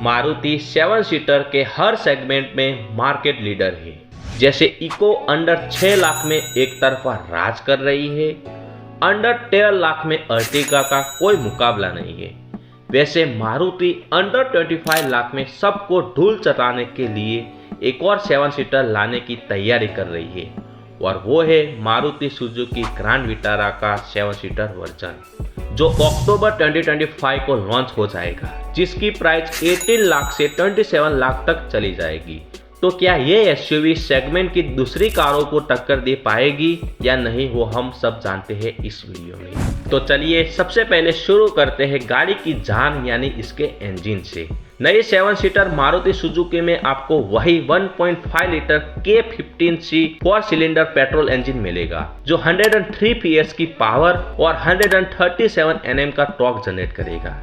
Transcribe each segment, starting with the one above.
Maruti 7 seater के हर segment में market leader है। जैसे इको अंडर 6 लाख में एक तरफा राज कर रही है, अंडर 13 लाख में अर्टिगा का कोई मुकाबला नहीं है। वैसे मारुति अंडर 25 लाख में सबको धूल चटाने के लिए एक और 7 सीटर लाने की तैयारी कर रही है, और वो है मारुति सुजुकी ग्रैंड विटारा का 7 सीटर वर्जन, जो अक्टूबर 2025 को लॉन्च हो जाएगा, जिसकी प्राइस 18 लाख से 27 लाख तक चली जाएगी। तो क्या ये एसयूवी सेगमेंट की दूसरी कारों को टक्कर दे पाएगी या नहीं, वो हम सब जानते हैं इस वीडियो में। तो चलिए सबसे पहले शुरू करते हैं गाड़ी की जान यानी इसके इंजन से। नई 7 सीटर मारुति सुजुकी में आपको वही 1.5 litre K15C 4 cylinder petrol engine मिलेगा, जो 103 PS की पावर और 137 Nm का टॉर्क जनरेट करेगा।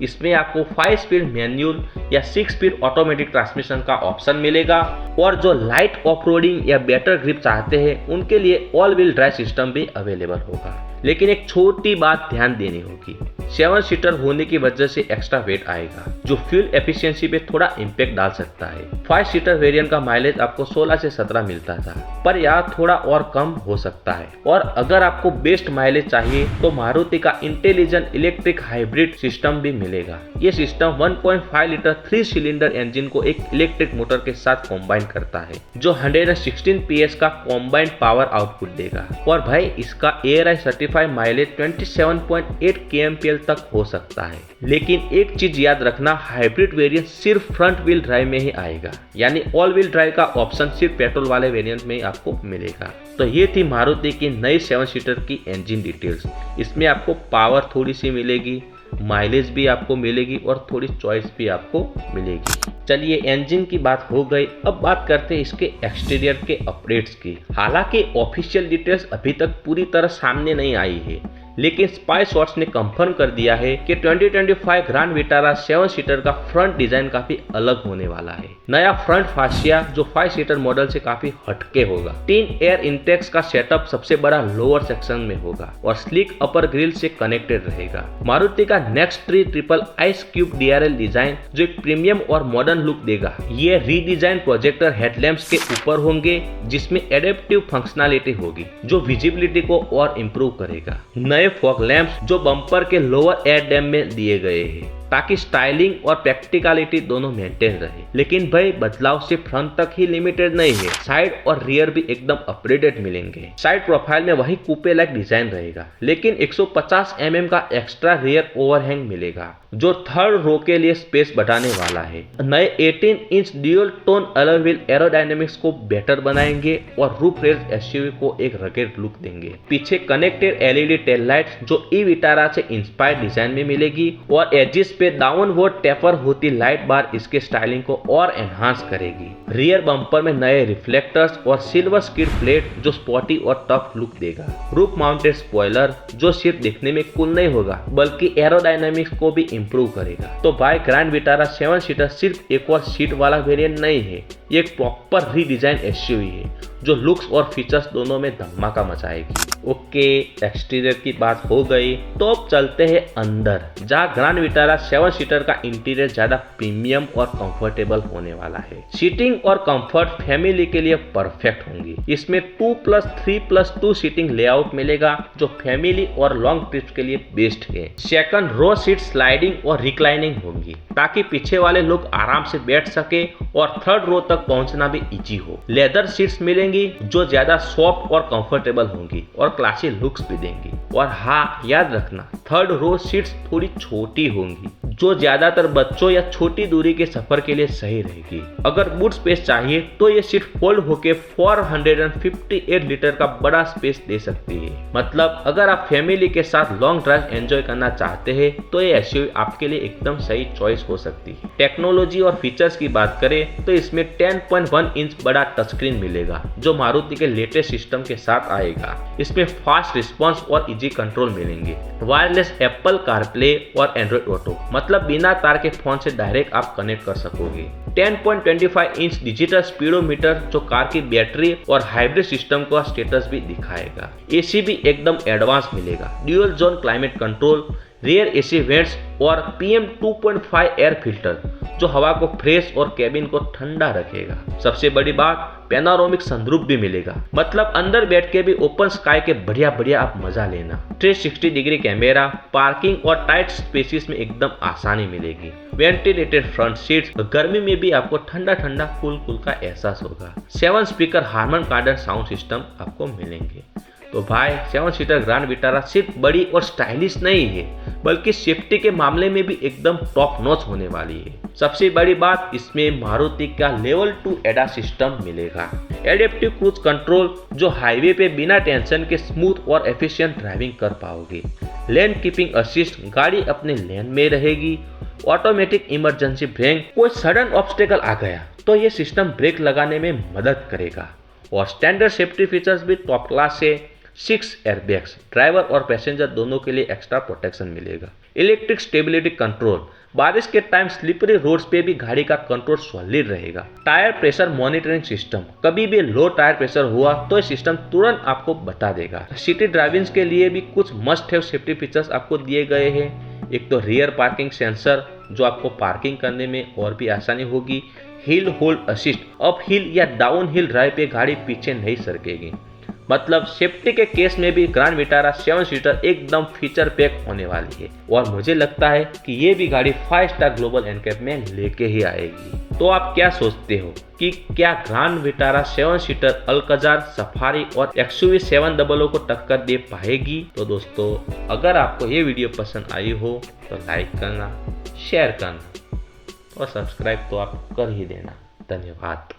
इसमें आपको 5 स्पीड मैनुअल या 6 स्पीड ऑटोमेटिक ट्रांसमिशन का ऑप्शन मिलेगा, और जो लाइट ऑफ रोडिंग या बेटर ग्रिप चाहते हैं उनके लिए ऑल व्हील ड्राइव सिस्टम भी अवेलेबल होगा। लेकिन एक छोटी बात ध्यान देनी होगी, 7 सीटर होने की वजह से एक्स्ट्रा वेट आएगा, जो फ्यूल एफिशिएंसी पे थोड़ा इम्पैक्ट डाल सकता है। 5 सीटर वेरिएंट का माइलेज आपको 16 से 17 मिलता था, पर यहाँ थोड़ा और कम हो सकता है। और अगर आपको बेस्ट माइलेज चाहिए तो मारुति का इंटेलिजेंट इलेक्ट्रिक हाइब्रिड सिस्टम भी मिलेगा। ये सिस्टम 1.5 लीटर 3 सिलेंडर इंजन को एक इलेक्ट्रिक मोटर के साथ कॉम्बाइन करता है, जो 116 PS का कॉम्बाइंड पावर आउटपुट देगा। और भाई इसका ARAI सर्टिफाइड माइलेज 27.8 kmpl तक हो सकता है। लेकिन एक चीज याद रखना, हाइब्रिड वेरिएंट सिर्फ फ्रंट व्हील ड्राइव में ही आएगा, यानी ऑल व्हील ड्राइव का ऑप्शन सिर्फ पेट्रोल वाले वेरिएंट में आपको मिलेगा। तो ये थी मारुति की नई 7 सीटर की इंजन डिटेल्स। इसमें आपको पावर थोड़ी सी मिलेगी, माइलेज भी आपको मिलेगी और थोड़ी चॉइस भी आपको मिलेगी। चलिए इंजन की बात हो गई, अब बात करते हैं इसके एक्सटीरियर के अपडेट्स की। हालांकि ऑफिशियल डिटेल्स अभी तक पूरी तरह सामने नहीं आई है, लेकिन स्पाई शॉट्स ने कंफर्म कर दिया है कि 2025 ग्रैंड विटारा 7 सीटर का फ्रंट डिजाइन काफी अलग होने वाला है। नया फ्रंट फासिया जो 5 सीटर मॉडल से काफी हटके होगा। 3 एयर इंटेक्स का सेटअप सबसे बड़ा लोअर सेक्शन में होगा और स्लिक अपर ग्रिल से कनेक्टेड रहेगा। मारुति का next triple ice cube DRL design जो एक प्रीमियम और मॉडर्न लुक देगा। ये रीडिजाइन प्रोजेक्टर हेडलैम्प्स के ऊपर होंगे, जिसमें एडेप्टिव फंक्शनैलिटी होगी जो विजिबिलिटी को और इम्प्रूव करेगा। नए फॉग लैंप्स जो बम्पर के लोअर एयर डैम में दिए गए हैं, ताकि स्टाइलिंग और प्रैक्टिकलिटी दोनों मेंटेन रहे। लेकिन भाई बदलाव सिर्फ फ्रंट तक ही लिमिटेड नहीं है, साइड और रियर भी एकदम अपग्रेडेड मिलेंगे। साइड प्रोफाइल में वही कूपे लाइक डिजाइन रहेगा, लेकिन 150 mm का एक्स्ट्रा रियर ओवरहैंग मिलेगा, जो थर्ड रो के लिए स्पेस बढ़ाने वाला है। नए 18 inch dual tone alloy wheel aerodynamics को बेटर बनाएंगे और रूफ रेज एसयूवी को एक रगेड लुक देंगे। पीछे कनेक्टेड LED टेल लाइट जो ई विटारा से इंस्पायर्ड डिजाइन में मिलेगी, और एजिस पे डाउनवर्ड टेपर होती लाइट बार इसके स्टाइलिंग को और एनहांस करेगी। रियर बम्पर में नए रिफ्लेक्टर्स और सिल्वर स्किड प्लेट जो स्पॉटी और टफ लुक देगा। रूफ माउंटेड स्पॉइलर जो सिर्फ दिखने में कूल नहीं होगा, बल्कि एरोडायनामिक्स को भी इंप्रूव करेगा। तो भाई ग्रैंड विटारा 7 सीटर सिर्फ एक और सीट वाला वेरिएंट नहीं है, ये एक प्रॉपर रीडिजाइन एसयूवी है जो लुक्स और फीचर्स दोनों में धमाका मचाएगी। ओके, एक्सटीरियर की बात हो गई, तो अब चलते हैं अंदर, जहाँ ग्रैंड विटारा 7 सीटर का इंटीरियर ज्यादा प्रीमियम और कंफर्टेबल होने वाला है। सीटिंग और कंफर्ट फैमिली के लिए परफेक्ट होंगी। इसमें 2+3+2 सीटिंग लेआउट मिलेगा, जो फैमिली और लॉन्ग ट्रिप्स के लिए बेस्ट है। सेकंड रो सीट स्लाइडिंग और रिक्लाइनिंग होंगी, ताकि पीछे वाले लोग आराम से बैठ सके और थर्ड रो तक पहुंचना भी इजी हो। लेदर सीट्स मिलेंगी जो ज्यादा सॉफ्ट और कंफर्टेबल होंगी और क्लासी लुक्स भी देंगी। और हाँ, याद रखना थर्ड रो सीट्स थोड़ी छोटी होंगी, जो ज्यादातर बच्चों या छोटी दूरी के सफर के लिए सही रहेगी। अगर बूट स्पेस चाहिए तो ये सीट फोल्ड होके 458 लीटर का बड़ा स्पेस दे सकती है। मतलब अगर आप फैमिली के साथ लॉन्ग ड्राइव एंजॉय करना चाहते हैं तो ये एसयूवी आपके लिए एकदम सही चॉइस हो सकती है। टेक्नोलॉजी और फीचर्स की बात करें तो इसमें 10.1 इंच बड़ा टच स्क्रीन मिलेगा, जो मारुति के लेटेस्ट सिस्टम के साथ आएगा। इसमें फास्ट रिस्पॉन्स और इजी कंट्रोल मिलेंगे। वायरलेस एप्पल कारप्ले और एंड्रॉइड ऑटो, मतलब बिना तार के फोन से डायरेक्ट आप कनेक्ट कर सकोगे। 10.25 इंच डिजिटल स्पीडोमीटर जो कार की बैटरी और हाइब्रिड सिस्टम का स्टेटस भी दिखाएगा। एसी भी एकदम एडवांस मिलेगा। Dual zone climate control, rear AC vents और PM 2.5 एयर फिल्टर जो हवा को फ्रेश और केबिन को ठंडा रखेगा। सबसे बड़ी बात, पैनोरामिक सनरूफ भी मिलेगा, मतलब अंदर बैठ के भी ओपन स्काई के बढ़िया आप मजा लेना। 360 डिग्री कैमरा, पार्किंग और टाइट स्पेसेस में एकदम आसानी मिलेगी। वेंटिलेटेड फ्रंट सीट्स, गर्मी में भी आपको ठंडा कूल का एहसास होगा। 7 स्पीकर हार्मन कॉर्डन साउंड सिस्टम आपको मिलेंगे। तो भाई 7 सीटर ग्रैंड विटारा सिर्फ बड़ी और स्टाइलिश नहीं है, बल्कि सेफ्टी के मामले में भी एकदम टॉप नॉच होने वाली है। सबसे बड़ी बात, इसमें मारुति का लेवल 2 ADAS सिस्टम मिलेगा। एडेप्टिव क्रूज कंट्रोल, जो हाईवे पे बिना टेंशन के स्मूथ और एफिशिएंट ड्राइविंग कर पाओगे। लेन कीपिंग असिस्ट, गाड़ी अपने लेन में रहेगी। ऑटोमेटिक इमरजेंसी ब्रेक, कोई सडन ऑब्स्टेकल आ गया तो ये सिस्टम ब्रेक लगाने में मदद करेगा। और स्टैंडर्ड सेफ्टी फीचर्स भी टॉप क्लास है। 6 एयरबैग्स, ड्राइवर और पैसेंजर दोनों के लिए एक्स्ट्रा प्रोटेक्शन मिलेगा। इलेक्ट्रिक स्टेबिलिटी कंट्रोल, बारिश के टाइम स्लिपरी रोड्स पे भी गाड़ी का कंट्रोल सॉलिड रहेगा। टायर प्रेशर मॉनिटरिंग सिस्टम, कभी भी लो टायर प्रेशर हुआ तो ये सिस्टम तुरंत आपको बता देगा। सिटी ड्राइविंग के लिए भी कुछ मस्ट हैव सेफ्टी फीचर्स आपको दिए गए हैं। एक तो रियर पार्किंग सेंसर, जो आपको पार्किंग करने में और भी आसानी होगी। Hill hold assist, up hill या डाउन हिल ड्राइव पे गाड़ी पीछे नहीं सरकेगी। मतलब सेफ्टी के केस में भी ग्रैंड विटारा 7 सीटर एकदम फीचर पैक होने वाली है। और मुझे लगता है कि ये भी गाड़ी 5 स्टार ग्लोबल एनकैप में लेके ही आएगी। तो आप क्या सोचते हो कि क्या grand Vitara 7 seater Alcazar, safari और XUV 700 को टक्कर दे पाएगी? तो दोस्तों, अगर आपको ये वीडियो पसंद आई हो तो लाइक करना, शेयर करना और सब्सक्राइब तो आप कर ही देना। धन्यवाद।